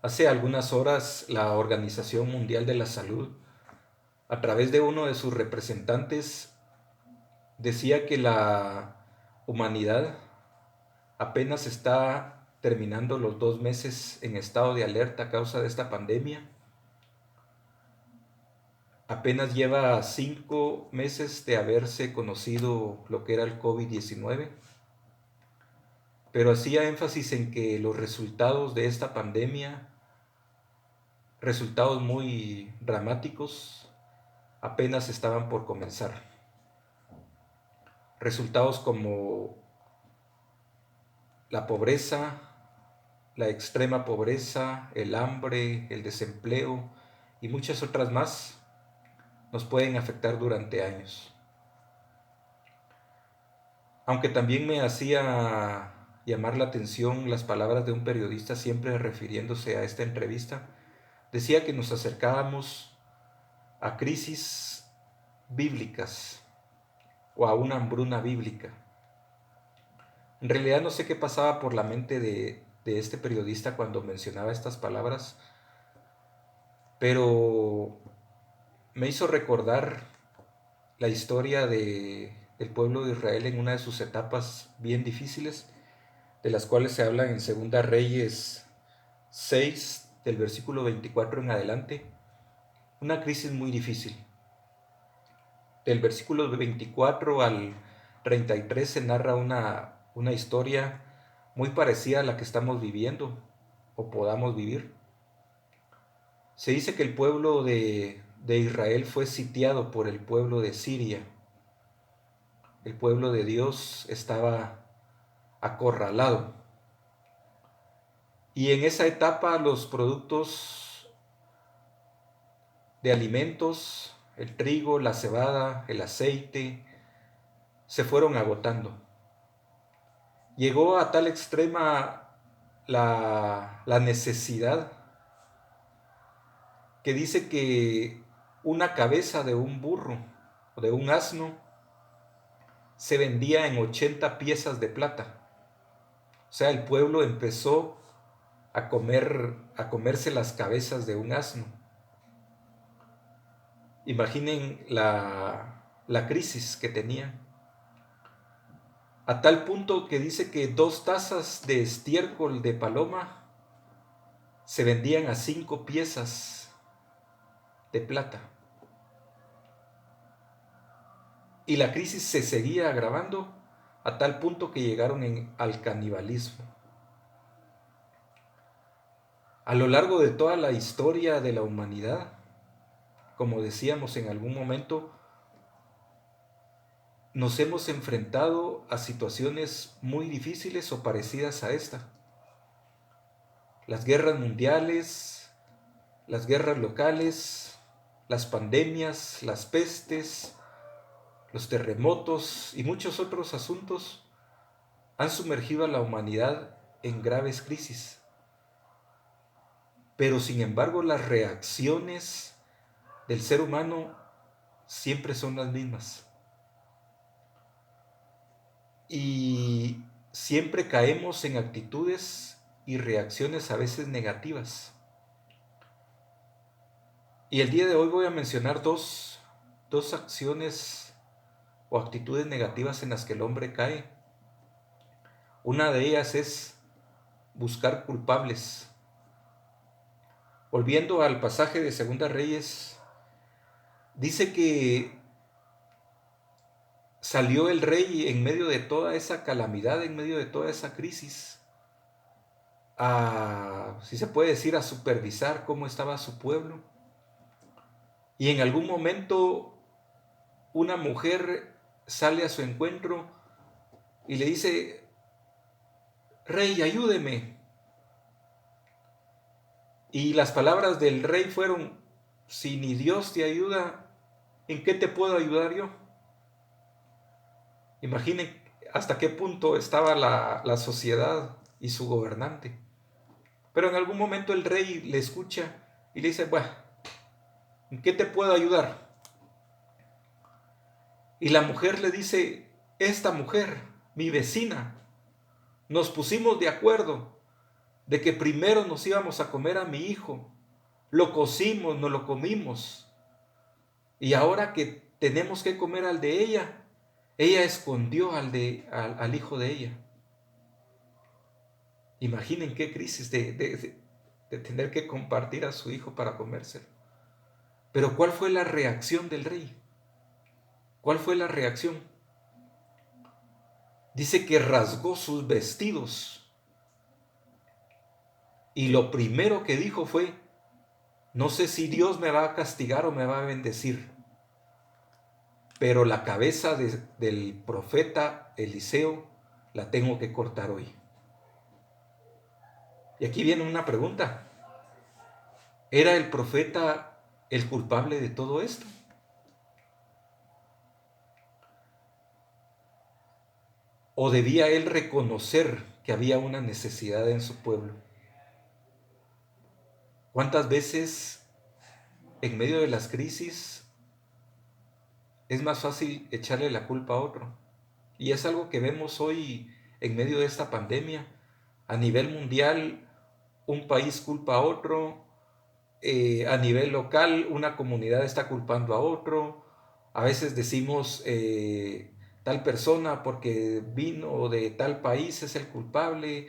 Hace algunas horas la Organización Mundial de la Salud, a través de uno de sus representantes, decía que la humanidad apenas está terminando los 2 meses en estado de alerta a causa de esta pandemia. Apenas lleva 5 meses de haberse conocido lo que era el COVID-19, pero hacía énfasis en que los resultados de esta pandemia, resultados muy dramáticos, apenas estaban por comenzar. Resultados como la pobreza, la extrema pobreza, el hambre, el desempleo y muchas otras más nos pueden afectar durante años. Aunque también me hacía llamar la atención las palabras de un periodista siempre refiriéndose a esta entrevista, decía que nos acercábamos a crisis bíblicas o a una hambruna bíblica. En realidad no sé qué pasaba por la mente de este periodista cuando mencionaba estas palabras, pero me hizo recordar la historia del pueblo de Israel en una de sus etapas bien difíciles, de las cuales se habla en Segunda Reyes 6, del versículo 24 en adelante. Una crisis muy difícil. Del versículo 24 al 33 se narra una historia muy parecida a la que estamos viviendo o podamos vivir. Se dice que el pueblo de Israel fue sitiado por el pueblo de Siria. El pueblo de Dios estaba acorralado. Y en esa etapa los productos de alimentos, el trigo, la cebada, el aceite, se fueron agotando. Llegó a tal extrema la necesidad que dice que una cabeza de un burro o de un asno se vendía en 80 piezas de plata. O sea, el pueblo empezó a comerse las cabezas de un asno. Imaginen la crisis que tenían. A tal punto que dice que 2 tazas de estiércol de paloma se vendían a 5 piezas de plata. Y la crisis se seguía agravando a tal punto que llegaron al canibalismo. A lo largo de toda la historia de la humanidad, como decíamos en algún momento, nos hemos enfrentado a situaciones muy difíciles o parecidas a esta. Las guerras mundiales, las guerras locales, las pandemias, las pestes, los terremotos y muchos otros asuntos han sumergido a la humanidad en graves crisis. Pero sin embargo las reacciones del ser humano siempre son las mismas. Y siempre caemos en actitudes y reacciones a veces negativas. Y el día de hoy voy a mencionar dos acciones o actitudes negativas en las que el hombre cae. Una de ellas es buscar culpables. Volviendo al pasaje de Segunda Reyes, dice que salió el rey en medio de toda esa calamidad, en medio de toda esa crisis, si se puede decir, a supervisar cómo estaba su pueblo. Y en algún momento una mujer sale a su encuentro y le dice: Rey, ayúdeme. Y las palabras del rey fueron: si ni Dios te ayuda, ¿en qué te puedo ayudar yo? Imaginen hasta qué punto estaba la sociedad y su gobernante. Pero en algún momento el rey le escucha y le dice: bueno, ¿en qué te puedo ayudar? Y la mujer le dice: esta mujer, mi vecina, nos pusimos de acuerdo de que primero nos íbamos a comer a mi hijo, lo cocimos, nos lo comimos, y ahora que tenemos que comer al de ella, ella escondió al hijo de ella. Imaginen qué crisis de tener que compartir a su hijo para comérselo. Pero ¿cuál fue la reacción del rey? ¿Cuál fue la reacción? Dice que rasgó sus vestidos y lo primero que dijo fue: no sé si Dios me va a castigar o me va a bendecir, pero la cabeza del profeta Eliseo la tengo que cortar hoy. Y aquí viene una pregunta: ¿era el profeta el culpable de todo esto? ¿O debía él reconocer que había una necesidad en su pueblo? ¿Cuántas veces en medio de las crisis es más fácil echarle la culpa a otro? Y es algo que vemos hoy en medio de esta pandemia. A nivel mundial, un país culpa a otro, a nivel local, una comunidad está culpando a otro. A veces decimos tal persona porque vino de tal país es el culpable,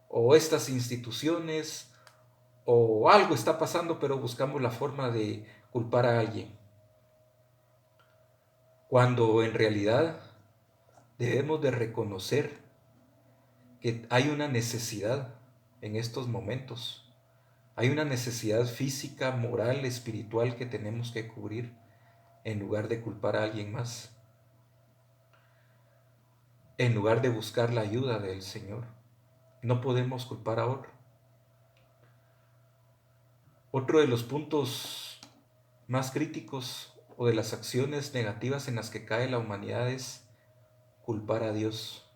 o estas instituciones, o algo está pasando, pero buscamos la forma de culpar a alguien, cuando en realidad debemos de reconocer que hay una necesidad en estos momentos. Hay una necesidad física, moral, espiritual que tenemos que cubrir en lugar de culpar a alguien más, en lugar de buscar la ayuda del Señor. No podemos culpar a otro. Otro de los puntos más críticos o de las acciones negativas en las que cae la humanidad es culpar a Dios.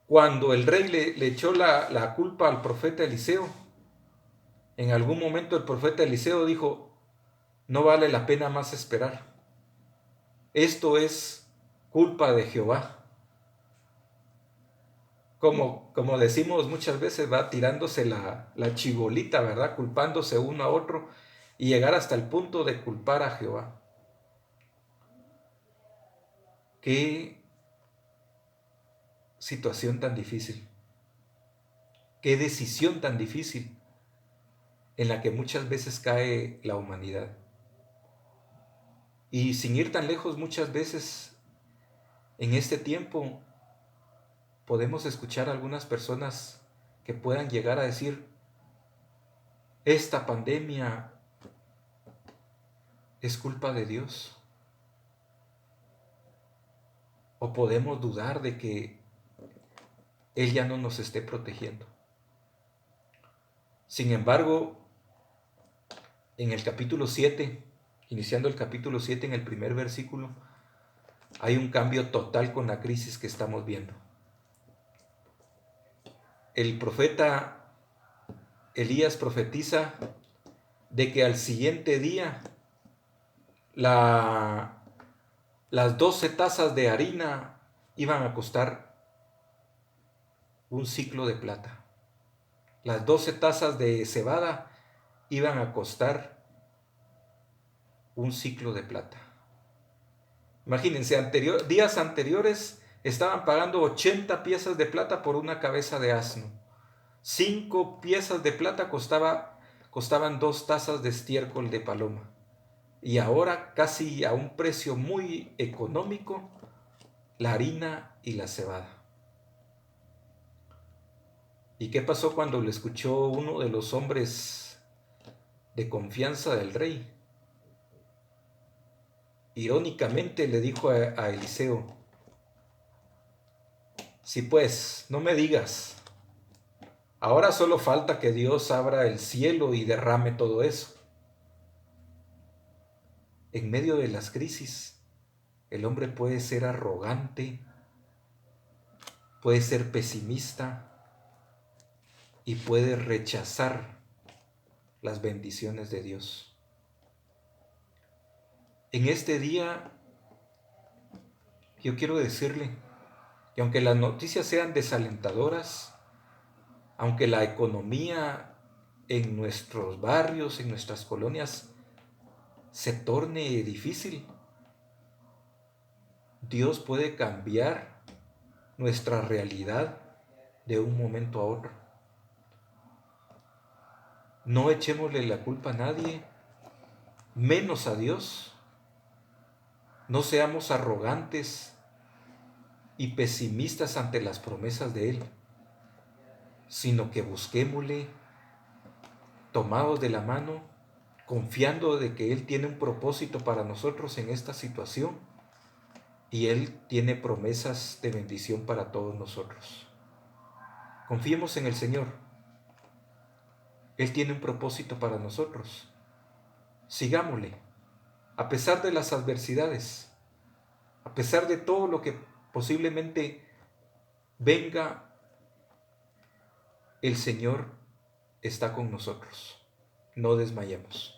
Cuando el rey le echó la culpa al profeta Eliseo, en algún momento el profeta Eliseo dijo: no vale la pena más esperar. Esto es culpa de Jehová. Como decimos muchas veces, va tirándose la chibolita, ¿verdad? Culpándose uno a otro y llegar hasta el punto de culpar a Jehová. Qué situación tan difícil. Qué decisión tan difícil en la que muchas veces cae la humanidad. Y sin ir tan lejos, muchas veces en este tiempo podemos escuchar a algunas personas que puedan llegar a decir: esta pandemia es culpa de Dios. O podemos dudar de que Él ya no nos esté protegiendo. Sin embargo, en el capítulo 7, iniciando el capítulo 7, en el primer versículo, hay un cambio total con la crisis que estamos viendo. El profeta Elías profetiza de que al siguiente día las 12 tazas de harina iban a costar un ciclo de plata. Las 12 tazas de cebada iban a costar un ciclo de plata. Imagínense, días anteriores estaban pagando 80 piezas de plata por una cabeza de asno. 5 piezas de plata costaban 2 tazas de estiércol de paloma. Y ahora, casi a un precio muy económico, la harina y la cebada. ¿Y qué pasó cuando le escuchó uno de los hombres de confianza del rey? Irónicamente le dijo a Eliseo: sí, pues, no me digas, ahora solo falta que Dios abra el cielo y derrame todo eso. En medio de las crisis, el hombre puede ser arrogante, puede ser pesimista y puede rechazar las bendiciones de Dios. En este día, yo quiero decirle Y aunque las noticias sean desalentadoras, aunque la economía en nuestros barrios, en nuestras colonias, se torne difícil, Dios puede cambiar nuestra realidad de un momento a otro. No echémosle la culpa a nadie, menos a Dios. No seamos arrogantes y pesimistas ante las promesas de Él, sino que busquémosle tomados de la mano, confiando de que Él tiene un propósito para nosotros en esta situación y Él tiene promesas de bendición para todos nosotros. Confiemos en el Señor. Él tiene un propósito para nosotros. Sigámosle, a pesar de las adversidades, a pesar de todo lo que posiblemente venga, el Señor está con nosotros. No desmayemos.